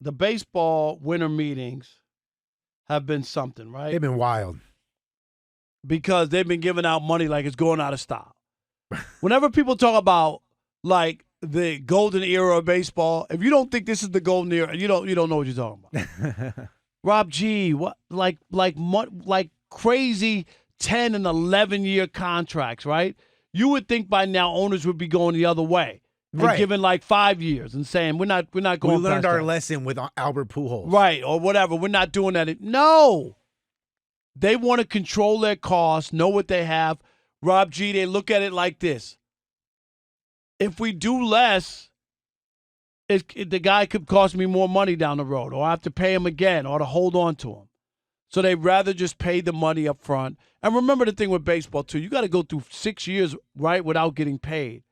the baseball winter meetings have been something, right? They've been wild. Because they've been giving out money like it's going out of style. Whenever people talk about like the golden era of baseball, if you don't think this is the golden era, you don't know what you're talking about. Rob G, what like crazy 10 and 11-year contracts, right? You would think by now owners would be going the other way. And Right. giving like 5 years and saying we're not going. We learned past our that. lesson with Albert Pujols. Right, or whatever. We're not doing that. No. They want to control their costs, know what they have. Rob G, they look at it like this. If we do less, the guy could cost me more money down the road, or I have to pay him again, or to hold on to him. So they'd rather just pay the money up front. And remember the thing with baseball, too. You got to go through 6 years, right, without getting paid.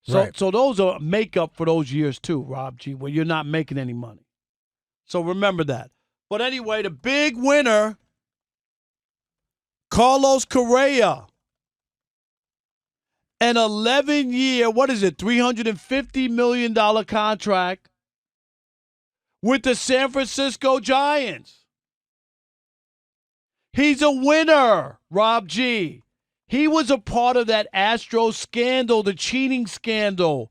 So those are makeup for those years, too, Rob G, where you're not making any money. So remember that. But anyway, the big winner, Carlos Correa. An 11-year, $350 million contract with the San Francisco Giants. He's a winner, Rob G. He was a part of that Astros scandal, the cheating scandal.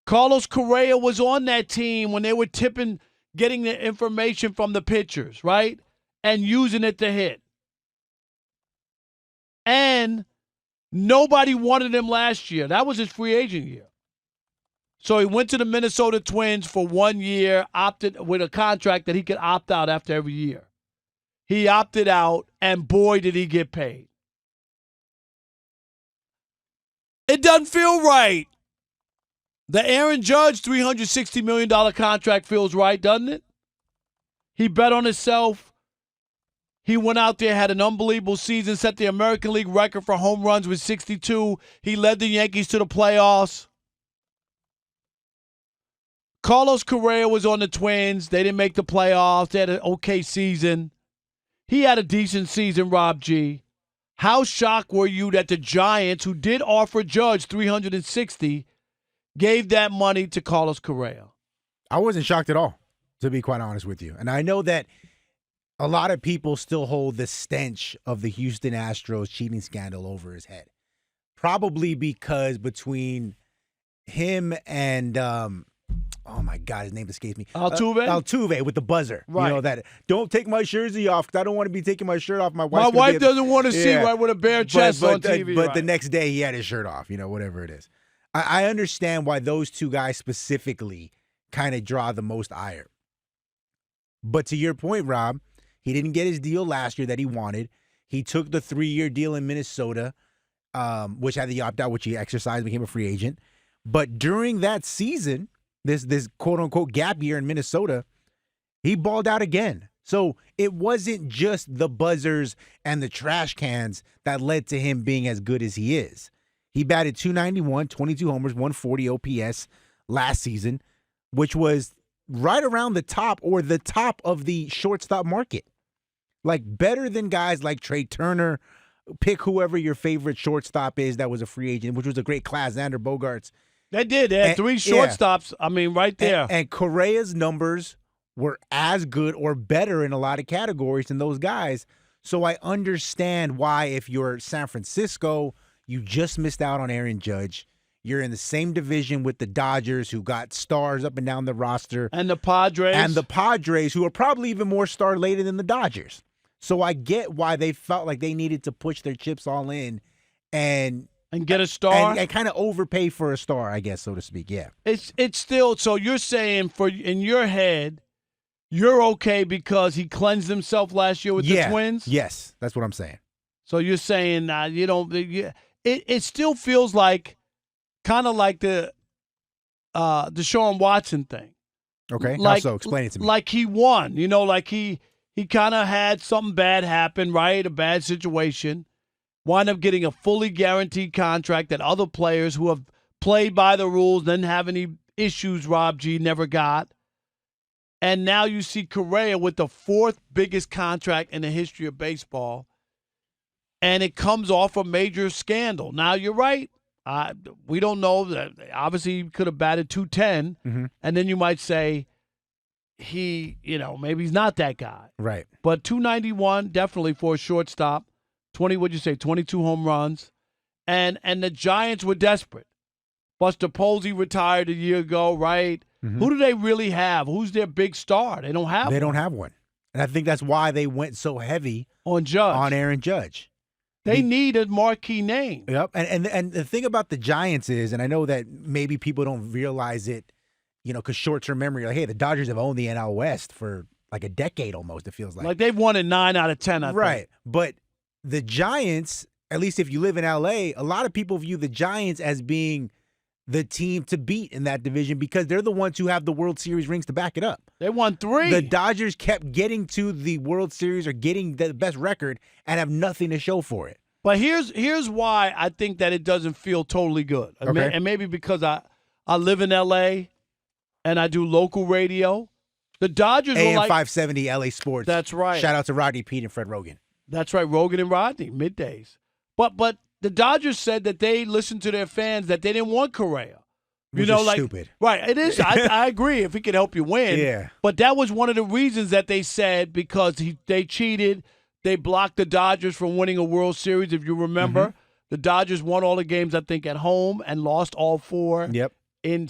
Carlos Correa was on that team when they were getting the information from the pitchers, right? And using it to hit. And nobody wanted him last year. That was his free agent year. So he went to the Minnesota Twins for 1 year, opted with a contract that he could opt out after every year. He opted out, and boy, did he get paid. It doesn't feel right. The Aaron Judge $360 million contract feels right, doesn't it? He bet on himself. He went out there, had an unbelievable season, set the American League record for home runs with 62. He led the Yankees to the playoffs. Carlos Correa was on the Twins. They didn't make the playoffs. They had an okay season. He had a decent season, Rob G. How shocked were you that the Giants, who did offer Judge $360, gave that money to Carlos Correa? I wasn't shocked at all, to be quite honest with you. And I know that a lot of people still hold the stench of the Houston Astros cheating scandal over his head. Probably because between him and, oh my God, his name escapes me. Altuve? Altuve with the buzzer. Right. You know, that don't take my jersey off because I don't want to be taking my shirt off. My wife doesn't want to see right with a bare chest on TV. But the next day he had his shirt off, whatever it is. I understand why those two guys specifically kind of draw the most ire. But to your point, Rob, he didn't get his deal last year that he wanted. He took the 3-year deal in Minnesota, which had the opt-out, which he exercised, became a free agent. But during that season, this quote-unquote gap year in Minnesota, he balled out again. So it wasn't just the buzzers and the trash cans that led to him being as good as he is. He batted .291, 22 homers, 140 OPS last season, which was right around the top of the shortstop market. Like better than guys like Trey Turner. Pick whoever your favorite shortstop is that was a free agent, which was a great class, Xander Bogaerts. They did. They had 3 shortstops. Yeah. I mean, right there. And Correa's numbers were as good or better in a lot of categories than those guys. So I understand why if you're San Francisco, you just missed out on Aaron Judge. You're in the same division with the Dodgers, who got stars up and down the roster. And the Padres. And the Padres, who are probably even more star-laden than the Dodgers. So I get why they felt like they needed to push their chips all in and get a star? And kind of overpay for a star, I guess, so to speak, yeah. It's still, so you're saying in your head, you're okay because he cleansed himself last year with the Twins? Yes, that's what I'm saying. So you're saying you don't, it still feels like, kind of like the Deshaun Watson thing. Okay, like, how so? Explain it to me. Like he won, like he kind of had something bad happen, right? A bad situation. Wind up getting a fully guaranteed contract that other players who have played by the rules, didn't have any issues, Rob G, never got. And now you see Correa with the 4th biggest contract in the history of baseball. And it comes off a major scandal. Now, you're right. We don't know. That obviously, he could have batted .210. Mm-hmm. And then you might say, he, maybe he's not that guy. Right. But 291 definitely for a shortstop. 22 home runs. And the Giants were desperate. Buster Posey retired a year ago, right? Mm-hmm. Who do they really have? Who's their big star? They don't have one. They don't have one. And I think that's why they went so heavy on Aaron Judge. They need a marquee name. Yep. And the thing about the Giants is, and I know that maybe people don't realize it, because short-term memory, like, hey, the Dodgers have owned the NL West for like a decade almost, it feels like. Like they've won it 9 out of 10, I think. Right. But the Giants, at least if you live in L.A., a lot of people view the Giants as being the team to beat in that division because they're the ones who have the World Series rings to back it up. They won 3. The Dodgers kept getting to the World Series or getting the best record and have nothing to show for it. But here's why I think that it doesn't feel totally good. Okay. And maybe because I live in L.A. and I do local radio. The Dodgers AM were like 570 LA Sports. That's right. Shout out to Rodney Pete and Fred Rogan. That's right, Rogan and Rodney, middays. But the Dodgers said that they listened to their fans that they didn't want Correa. Which is stupid. Right, it is. I agree if he could help you win. Yeah. But that was one of the reasons that they said because they cheated. They blocked the Dodgers from winning a World Series, if you remember. Mm-hmm. The Dodgers won all the games, I think, at home and lost all 4. Yep. In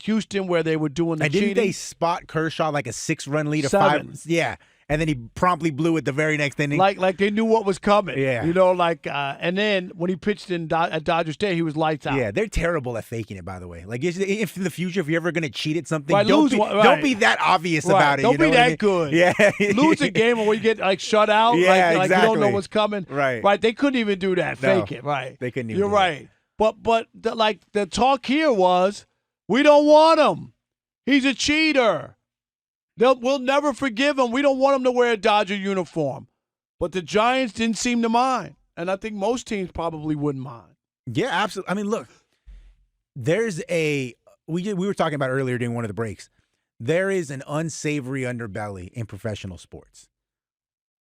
Houston where they were doing the cheating. Didn't they spot Kershaw like a 6-run lead of 7. 5? Yeah. And then he promptly blew it the very next inning. Like they knew what was coming. Yeah. And then when he pitched at Dodger Stadium, he was lights out. Yeah, they're terrible at faking it, by the way. Like, if in the future, if you're ever going to cheat at something, right, don't be that obvious about it. Don't be that good. Yeah. Lose a game where you get, shut out. Yeah, like exactly. you don't know what's coming. Right. Right, they couldn't even do that. No, Fake it, right. They couldn't even You're do right. But the talk here was, we don't want him. He's a cheater. We'll never forgive him. We don't want him to wear a Dodger uniform. But the Giants didn't seem to mind. And I think most teams probably wouldn't mind. Yeah, absolutely. I mean, look, there's we were talking about earlier during one of the breaks. There is an unsavory underbelly in professional sports.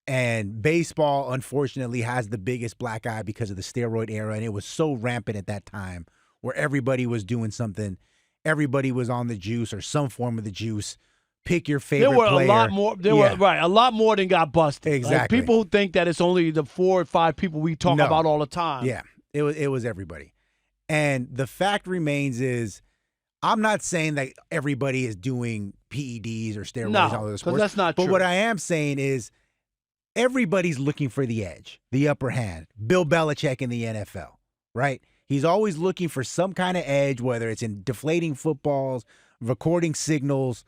And baseball, unfortunately, has the biggest black eye because of the steroid era. And it was so rampant at that time where everybody was doing something. Everybody was on the juice or some form of the juice. Pick your favorite player. There were a lot more. A lot more than got busted. Exactly. Like, people who think that it's only the 4 or 5 people we talk about all the time. Yeah, it was everybody. And the fact remains is, I'm not saying that everybody is doing PEDs or steroids and all those sports. That's not true. But what I am saying is, everybody's looking for the edge, the upper hand. Bill Belichick in the NFL, right? He's always looking for some kind of edge, whether it's in deflating footballs, recording signals,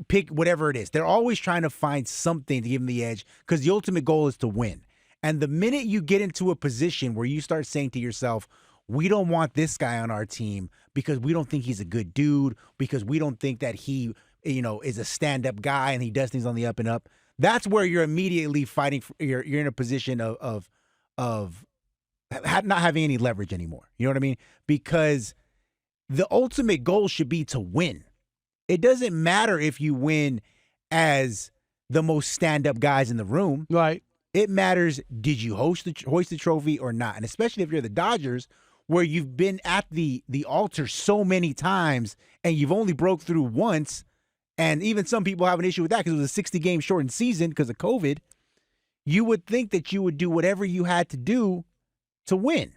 pick whatever it is. They're always trying to find something to give them the edge because the ultimate goal is to win. And the minute you get into a position where you start saying to yourself, we don't want this guy on our team because we don't think he's a good dude, because we don't think that he, is a stand-up guy and he does things on the up and up, that's where you're immediately fighting. You're in a position of not having any leverage anymore. You know what I mean? Because the ultimate goal should be to win. It doesn't matter if you win as the most stand-up guys in the room. Right. It matters, did you hoist the trophy or not? And especially if you're the Dodgers, where you've been at the altar so many times and you've only broke through once, and even some people have an issue with that because it was a 60-game shortened season because of COVID, you would think that you would do whatever you had to do to win.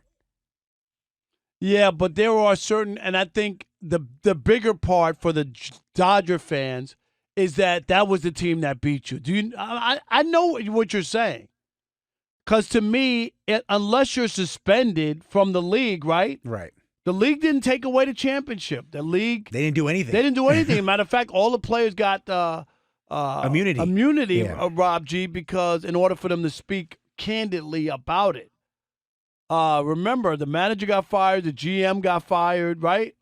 Yeah, but there are certain, and I think the bigger part for the Dodger fans is that was the team that beat you. I know what you're saying, because to me, unless you're suspended from the league, right? Right. The league didn't take away the championship. They didn't do anything. They didn't do anything. Matter of fact, all the players got immunity. Rob G, because in order for them to speak candidly about it. Remember, the manager got fired, the GM got fired, right?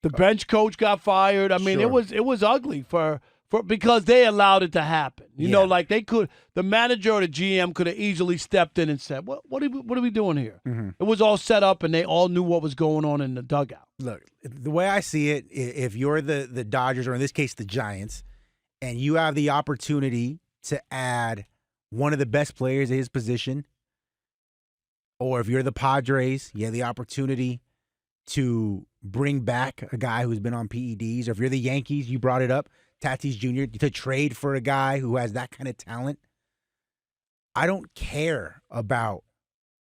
The bench coach got fired. I mean, Sure. it was ugly for because they allowed it to happen. The manager or the GM could have easily stepped in and said, what are we doing here? Mm-hmm. It was all set up, and they all knew what was going on in the dugout. Look, the way I see it, if you're the Dodgers, or in this case the Giants, and you have the opportunity to add one of the best players at his position, or if you're the Padres, you have the opportunity to bring back a guy who's been on PEDs, or if you're the Yankees, you brought it up, Tatis Jr., to trade for a guy who has that kind of talent. I don't care about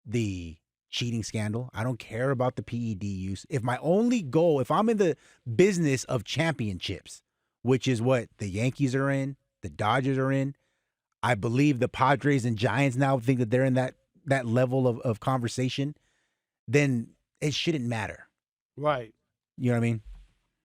the cheating scandal. I don't care about the PED use. If my only goal, if I'm in the business of championships, which is what the Yankees are in, the Dodgers are in, I believe the Padres and Giants now think that they're in that level of conversation, then it shouldn't matter. Right. You know what I mean?